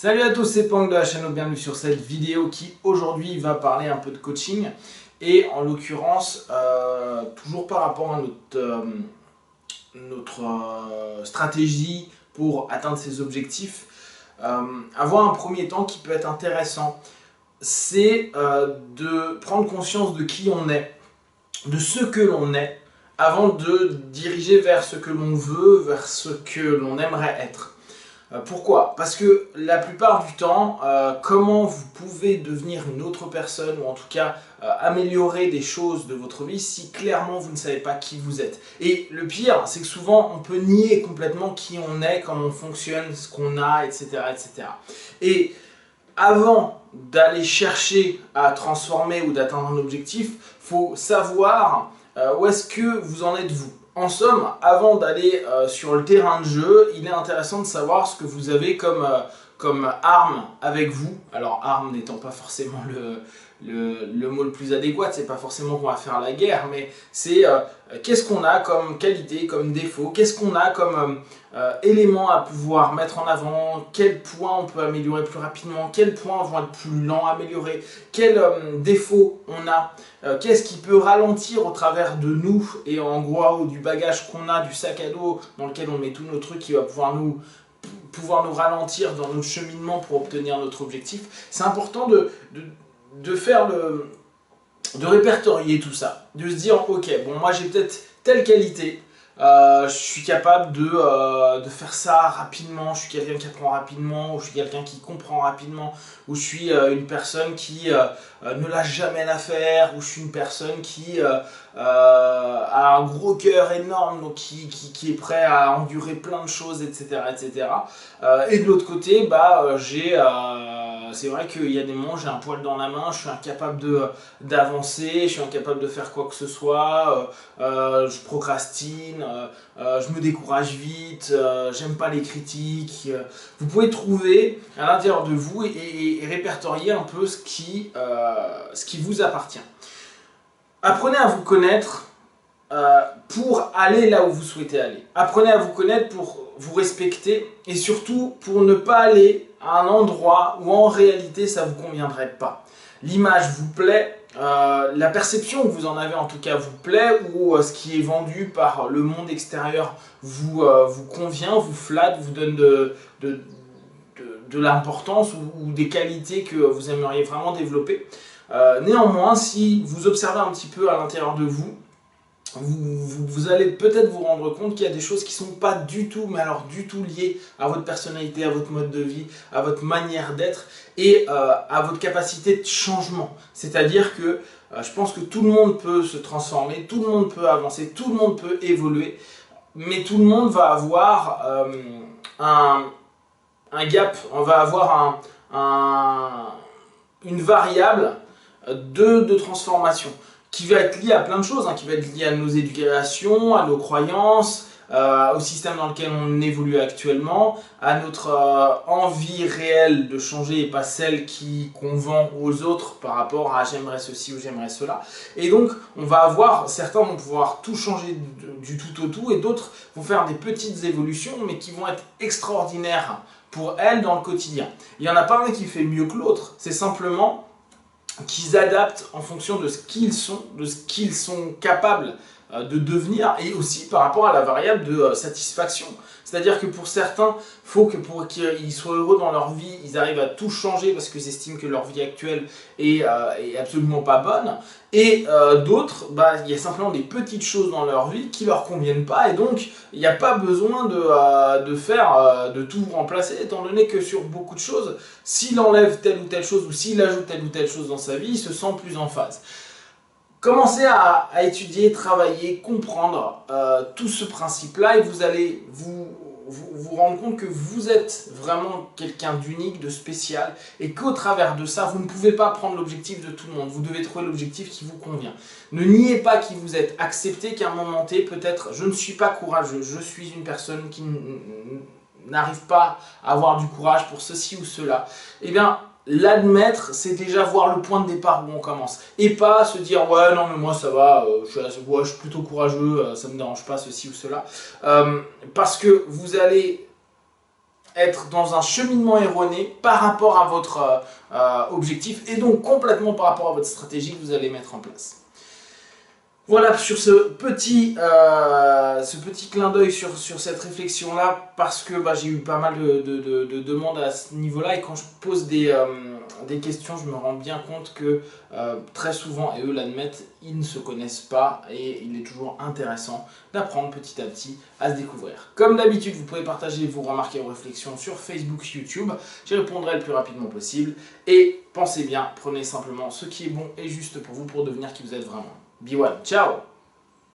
Salut à tous, c'est Pang de la chaîne, bienvenue sur cette vidéo qui aujourd'hui va parler un peu de coaching et en l'occurrence toujours par rapport à notre stratégie pour atteindre ses objectifs. Avoir un premier temps qui peut être intéressant, c'est de prendre conscience de qui on est, de ce que l'on est, avant de diriger vers ce que l'on veut, vers ce que l'on aimerait être. Pourquoi? Parce que la plupart du temps, comment vous pouvez devenir une autre personne, ou en tout cas améliorer des choses de votre vie si clairement vous ne savez pas qui vous êtes. Et le pire, c'est que souvent on peut nier complètement qui on est, comment on fonctionne, ce qu'on a, etc. etc. Et avant d'aller chercher à transformer ou d'atteindre un objectif, il faut savoir où est-ce que vous en êtes vous. En somme, avant d'aller sur le terrain de jeu, il est intéressant de savoir ce que vous avez comme arme avec vous. Alors arme n'étant pas forcément le mot le plus adéquat, c'est pas forcément qu'on va faire la guerre, mais c'est qu'est-ce qu'on a comme qualité, comme défaut, qu'est-ce qu'on a comme éléments à pouvoir mettre en avant, quels points on peut améliorer plus rapidement, quels points vont être plus lents à améliorer, quels défauts on a, qu'est-ce qui peut ralentir au travers de nous et en gros du bagage qu'on a, du sac à dos dans lequel on met tous nos trucs qui va pouvoir nous ralentir dans notre cheminement pour obtenir notre objectif. C'est important de faire de répertorier tout ça, de se dire ok, bon moi j'ai peut-être telle qualité, je suis capable de faire ça rapidement, je suis quelqu'un qui apprend rapidement, ou je suis quelqu'un qui comprend rapidement, ou je suis une personne qui ne lâche jamais l'affaire, ou je suis une personne qui a un gros cœur énorme, donc qui est prêt à endurer plein de choses, etc. etc. Et de l'autre côté, c'est vrai qu'il y a des moments, j'ai un poil dans la main, je suis incapable d'avancer, je suis incapable de faire quoi que ce soit, je procrastine, je me décourage vite, j'aime pas les critiques. Vous pouvez trouver à l'intérieur de vous et répertorier un peu ce qui vous appartient. Apprenez à vous connaître pour aller là où vous souhaitez aller. Apprenez à vous connaître pour vous respecter et surtout pour ne pas aller à un endroit où en réalité ça ne vous conviendrait pas. L'image vous plaît, la perception que vous en avez en tout cas vous plaît, ou ce qui est vendu par le monde extérieur vous convient, vous flatte, vous donne de l'importance ou des qualités que vous aimeriez vraiment développer. Néanmoins, si vous observez un petit peu à l'intérieur de vous, vous allez peut-être vous rendre compte qu'il y a des choses qui ne sont pas du tout, mais alors du tout liées à votre personnalité, à votre mode de vie, à votre manière d'être et à votre capacité de changement. C'est-à-dire que je pense que tout le monde peut se transformer, tout le monde peut avancer, tout le monde peut évoluer, mais tout le monde va avoir un gap, on va avoir une variable de transformation qui va être lié à plein de choses, qui va être lié à nos éducations, à nos croyances, au système dans lequel on évolue actuellement, à notre envie réelle de changer et pas celle qu'on vend aux autres par rapport à j'aimerais ceci ou j'aimerais cela. Et donc on va avoir, certains vont pouvoir tout changer du tout au tout et d'autres vont faire des petites évolutions mais qui vont être extraordinaires pour elles dans le quotidien. Il n'y en a pas un qui fait mieux que l'autre, c'est simplement qu'ils adaptent en fonction de ce qu'ils sont capables de devenir et aussi par rapport à la variable de satisfaction. C'est-à-dire que pour certains, il faut que pour qu'ils soient heureux dans leur vie, ils arrivent à tout changer parce qu'ils estiment que leur vie actuelle est absolument pas bonne. Et d'autres, il y a simplement des petites choses dans leur vie qui leur conviennent pas et donc il n'y a pas besoin de tout remplacer étant donné que sur beaucoup de choses, s'il enlève telle ou telle chose ou s'il ajoute telle ou telle chose dans sa vie, il se sent plus en phase. Commencez à étudier, travailler, comprendre tout ce principe-là et vous allez vous rendre compte que vous êtes vraiment quelqu'un d'unique, de spécial et qu'au travers de ça, vous ne pouvez pas prendre l'objectif de tout le monde. Vous devez trouver l'objectif qui vous convient. Ne niez pas qui vous êtes. Acceptez qu'à un moment T, peut-être, je ne suis pas courageux, je suis une personne qui n'arrive pas à avoir du courage pour ceci ou cela. Eh bien, l'admettre, c'est déjà voir le point de départ où on commence. Et pas se dire « ouais, non, mais moi ça va, je suis plutôt courageux, ça me dérange pas ceci ou cela. » Parce que vous allez être dans un cheminement erroné par rapport à votre objectif et donc complètement par rapport à votre stratégie que vous allez mettre en place. Voilà sur ce petit clin d'œil sur cette réflexion-là, parce que j'ai eu pas mal de demandes à ce niveau-là, et quand je pose des questions, je me rends bien compte que très souvent, et eux l'admettent, ils ne se connaissent pas, et il est toujours intéressant d'apprendre petit à petit à se découvrir. Comme d'habitude, vous pouvez partager vos remarques et vos réflexions sur Facebook, YouTube, j'y répondrai le plus rapidement possible, et pensez bien, prenez simplement ce qui est bon et juste pour vous pour devenir qui vous êtes vraiment. Be one, ciao!